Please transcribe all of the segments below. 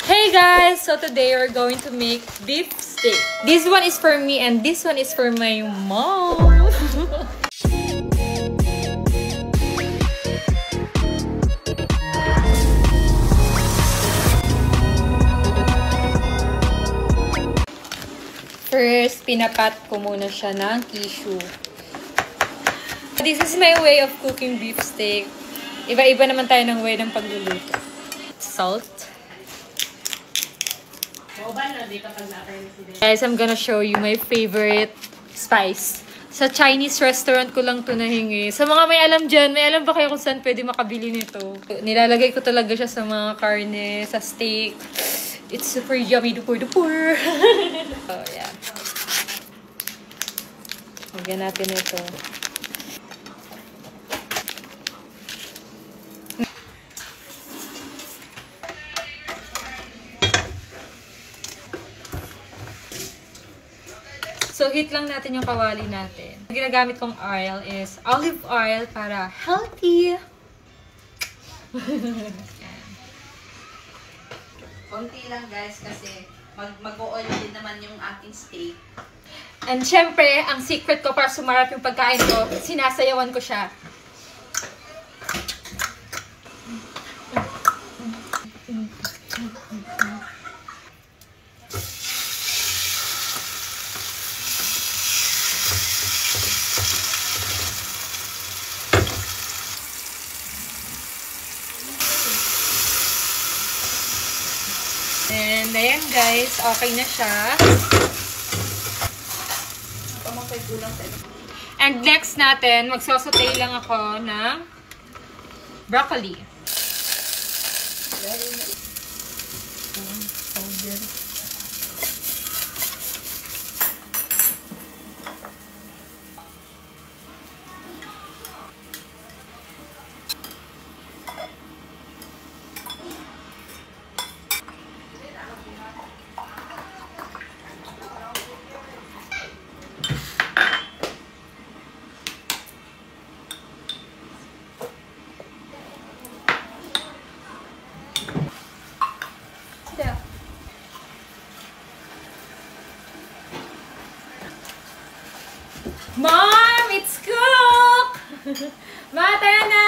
Hey guys! So today we're going to make beef steak. This one is for me and this one is for my mom. First, pinapat ko muna siya ng tissue. This is my way of cooking beef steak. Iba-iba naman tayo ng way ng pagluluto. Salt. Guys, I'm gonna show you my favorite spice. Sa Chinese restaurant ko lang to nahingi. Sa mga may alam dyan, may alam ba kayo kung saan pwede makabili nito? Nilalagay ko talaga siya sa mga karne, sa steak. It's super yummy, dupur-dupur. Oh, yeah. Lagyan natin ito. So, heat lang natin yung kawali natin. Ang ginagamit kong oil is olive oil para healthy. Konti lang guys kasi mag-o-oil din naman yung ating steak. And syempre, ang secret ko para sumarap yung pagkain ko, sinasayawan ko siya. And ayan guys, okay na siya. And next natin, magsasaute lang ako ng broccoli. Mom, it's cooked! Mata na!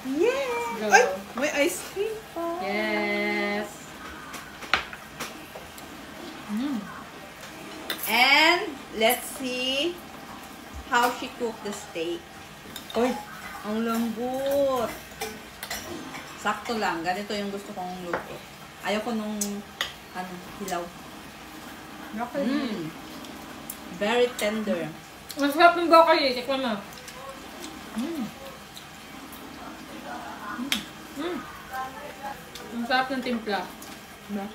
Yes! Go. Ay! May ice cream pa! Yes! And let's see how she cooked the steak. Uy! Ang lambot! Sakto lang. Ganito yung gusto kong luto. Ayoko nung hilaw. Very tender. Masarap ng broccoli. Tikman mo. Ang sarap ng timpla. Diba?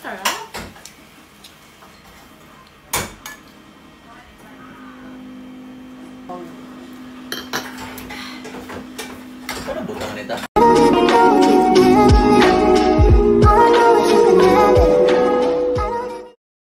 Sarap. Ano butang nito?